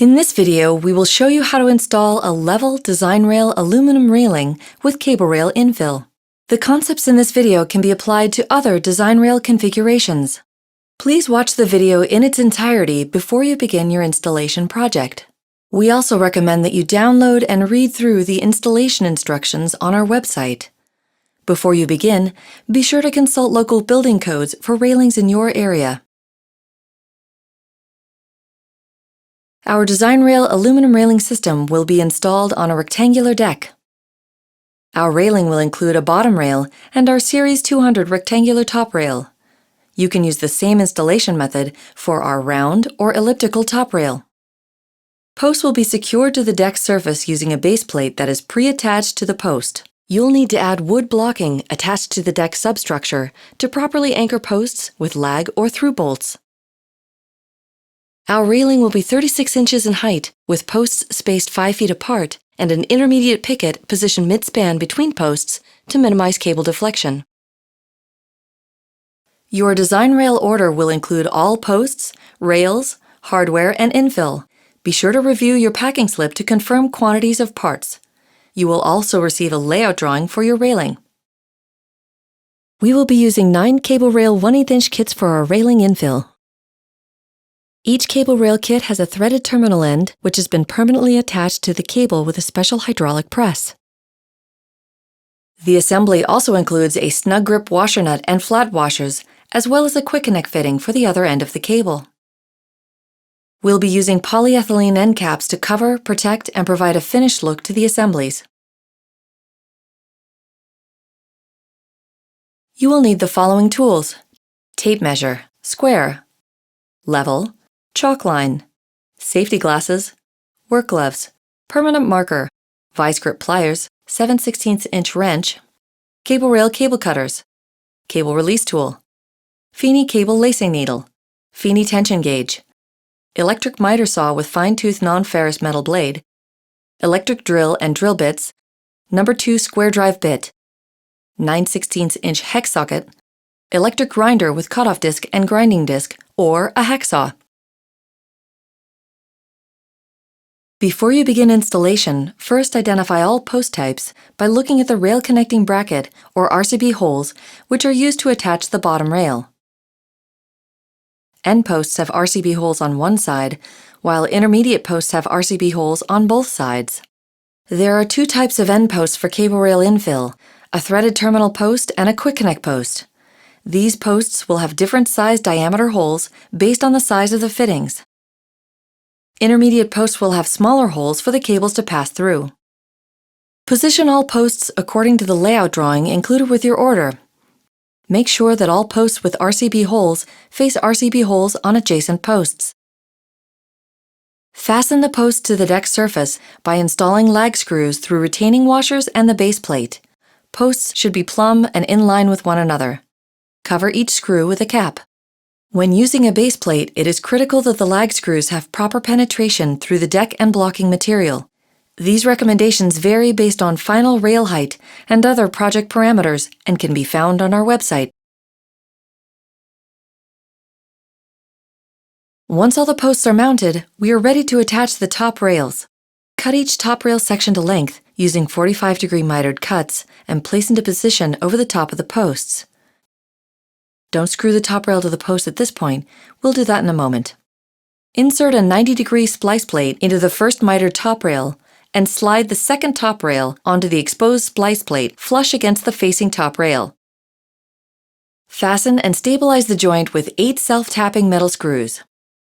In this video, we will show you how to install a level DesignRail aluminum railing with CableRail Infill. The concepts in this video can be applied to other DesignRail configurations. Please watch the video in its entirety before you begin your installation project. We also recommend that you download and read through the installation instructions on our website. Before you begin, be sure to consult local building codes for railings in your area. Our DesignRail aluminum railing system will be installed on a rectangular deck. Our railing will include a bottom rail and our Series 200 rectangular top rail. You can use the same installation method for our round or elliptical top rail. Posts will be secured to the deck surface using a base plate that is pre-attached to the post. You'll need to add wood blocking attached to the deck substructure to properly anchor posts with lag or through bolts. Our railing will be 36 inches in height, with posts spaced 5 feet apart and an intermediate picket positioned mid-span between posts to minimize cable deflection. Your DesignRail order will include all posts, rails, hardware, and infill. Be sure to review your packing slip to confirm quantities of parts. You will also receive a layout drawing for your railing. We will be using 9 CableRail 1/8" kits for our railing infill. Each CableRail kit has a threaded terminal end which has been permanently attached to the cable with a special hydraulic press. The assembly also includes a snug grip washer nut and flat washers, as well as a quick connect fitting for the other end of the cable. We'll be using polyethylene end caps to cover, protect, and provide a finished look to the assemblies. You will need the following tools: tape measure, square, level, chalk line, safety glasses, work gloves, permanent marker, vice grip pliers, 7/16" wrench, CableRail cable cutters, cable release tool, Feeney cable lacing needle, Feeney tension gauge, electric miter saw with fine-tooth non-ferrous metal blade, electric drill and drill bits, number 2 square drive bit, 9/16" hex socket, electric grinder with cutoff disc and grinding disc, or a hacksaw. Before you begin installation, first identify all post types by looking at the rail connecting bracket or RCB holes which are used to attach the bottom rail. End posts have RCB holes on one side, while intermediate posts have RCB holes on both sides. There are 2 types of end posts for CableRail Infill, a threaded terminal post and a quick connect post. These posts will have different size diameter holes based on the size of the fittings. Intermediate posts will have smaller holes for the cables to pass through. Position all posts according to the layout drawing included with your order. Make sure that all posts with RCB holes face RCB holes on adjacent posts. Fasten the posts to the deck surface by installing lag screws through retaining washers and the base plate. Posts should be plumb and in line with one another. Cover each screw with a cap. When using a base plate, it is critical that the lag screws have proper penetration through the deck and blocking material. These recommendations vary based on final rail height and other project parameters and can be found on our website. Once all the posts are mounted, we are ready to attach the top rails. Cut each top rail section to length using 45-degree mitered cuts and place into position over the top of the posts. Don't screw the top rail to the post at this point. We'll do that in a moment. Insert a 90-degree splice plate into the first mitered top rail and slide the second top rail onto the exposed splice plate flush against the facing top rail. Fasten and stabilize the joint with 8 self-tapping metal screws.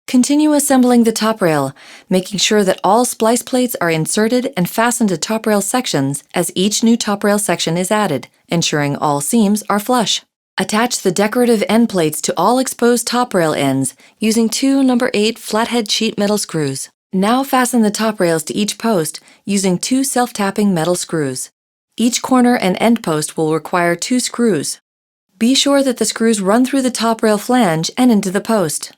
Continue assembling the top rail, making sure that all splice plates are inserted and fastened to top rail sections as each new top rail section is added, ensuring all seams are flush. Attach the decorative end plates to all exposed top rail ends using 2 number 8 flathead sheet metal screws. Now fasten the top rails to each post using 2 self-tapping metal screws. Each corner and end post will require 2 screws. Be sure that the screws run through the top rail flange and into the post.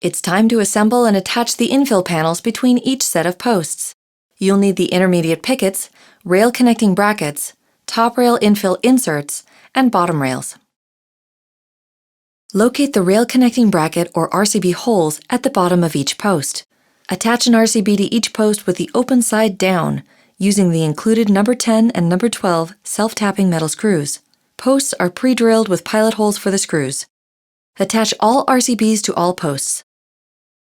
It's time to assemble and attach the infill panels between each set of posts. You'll need the intermediate pickets, rail connecting brackets, top rail infill inserts, and bottom rails. Locate the rail connecting bracket or RCB holes at the bottom of each post. Attach an RCB to each post with the open side down, using the included number 10 and number 12 self-tapping metal screws. Posts are pre-drilled with pilot holes for the screws. Attach all RCBs to all posts.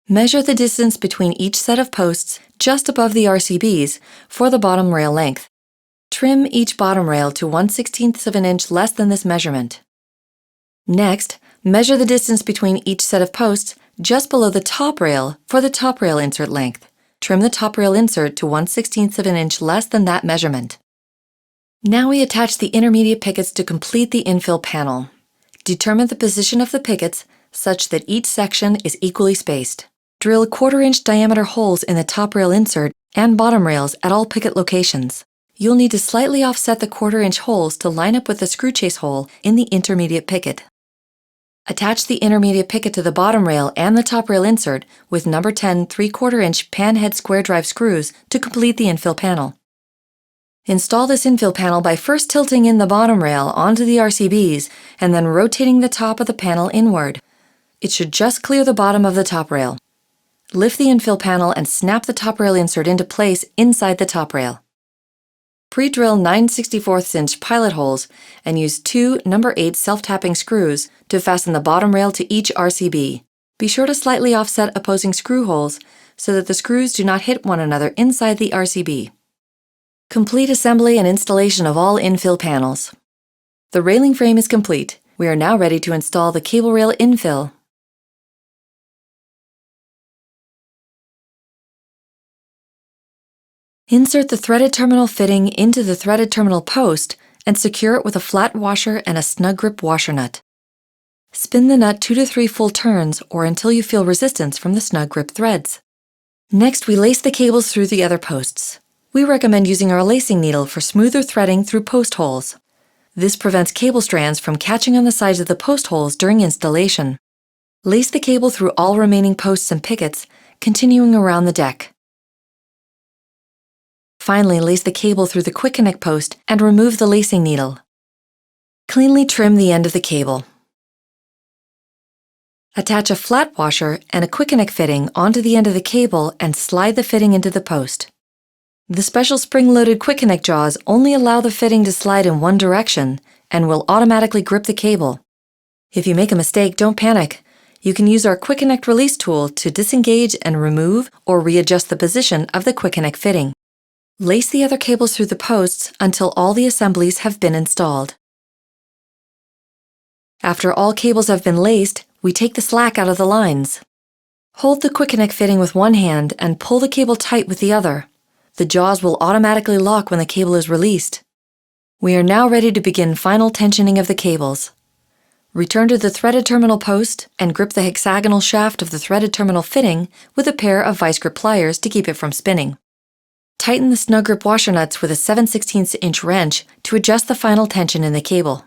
Measure the distance between each set of posts just above the RCBs for the bottom rail length. Trim each bottom rail to 1/16 of an inch less than this measurement. Next, measure the distance between each set of posts just below the top rail for the top rail insert length. Trim the top rail insert to 1/16 of an inch less than that measurement. Now we attach the intermediate pickets to complete the infill panel. Determine the position of the pickets such that each section is equally spaced. Drill 1/4-inch diameter holes in the top rail insert and bottom rails at all picket locations. You'll need to slightly offset the 1/4-inch holes to line up with the screw chase hole in the intermediate picket. Attach the intermediate picket to the bottom rail and the top rail insert with number 10 3/4-inch pan head square drive screws to complete the infill panel. Install this infill panel by first tilting in the bottom rail onto the RCBs and then rotating the top of the panel inward. It should just clear the bottom of the top rail. Lift the infill panel and snap the top rail insert into place inside the top rail. Pre-drill 9/64-inch pilot holes and use 2 number 8 self-tapping screws to fasten the bottom rail to each RCB. Be sure to slightly offset opposing screw holes so that the screws do not hit one another inside the RCB. Complete assembly and installation of all infill panels. The railing frame is complete. We are now ready to install the CableRail infill. Insert the threaded terminal fitting into the threaded terminal post and secure it with a flat washer and a snug grip washer nut. Spin the nut 2 to 3 full turns or until you feel resistance from the snug grip threads. Next, we lace the cables through the other posts. We recommend using our lacing needle for smoother threading through post holes. This prevents cable strands from catching on the sides of the post holes during installation. Lace the cable through all remaining posts and pickets, continuing around the deck. Finally, lace the cable through the quick connect post and remove the lacing needle. Cleanly trim the end of the cable. Attach a flat washer and a quick connect fitting onto the end of the cable and slide the fitting into the post. The special spring-loaded quick connect jaws only allow the fitting to slide in one direction and will automatically grip the cable. If you make a mistake, don't panic. You can use our quick connect release tool to disengage and remove or readjust the position of the quick connect fitting. Lace the other cables through the posts until all the assemblies have been installed. After all cables have been laced, we take the slack out of the lines. Hold the quick connect fitting with one hand and pull the cable tight with the other. The jaws will automatically lock when the cable is released. We are now ready to begin final tensioning of the cables. Return to the threaded terminal post and grip the hexagonal shaft of the threaded terminal fitting with a pair of vice grip pliers to keep it from spinning. Tighten the snug grip washer nuts with a 7/16-inch wrench to adjust the final tension in the cable.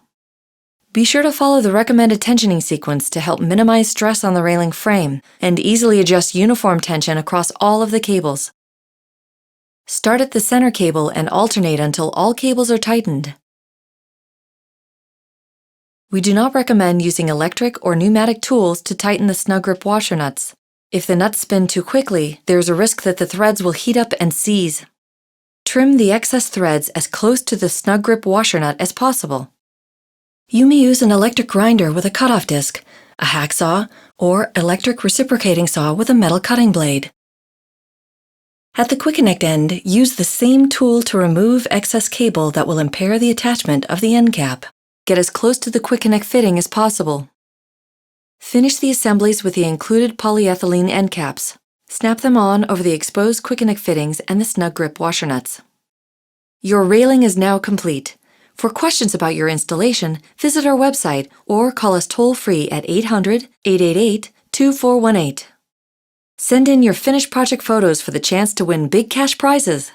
Be sure to follow the recommended tensioning sequence to help minimize stress on the railing frame and easily adjust uniform tension across all of the cables. Start at the center cable and alternate until all cables are tightened. We do not recommend using electric or pneumatic tools to tighten the snug grip washer nuts. If the nuts spin too quickly, there is a risk that the threads will heat up and seize. Trim the excess threads as close to the snug grip washer nut as possible. You may use an electric grinder with a cutoff disc, a hacksaw, or electric reciprocating saw with a metal cutting blade. At the quick connect end, use the same tool to remove excess cable that will impair the attachment of the end cap. Get as close to the quick connect fitting as possible. Finish the assemblies with the included polyethylene end caps. Snap them on over the exposed quick connect fittings and the snug grip washer nuts. Your railing is now complete. For questions about your installation, visit our website or call us toll-free at 800-888-2418. Send in your finished project photos for the chance to win big cash prizes.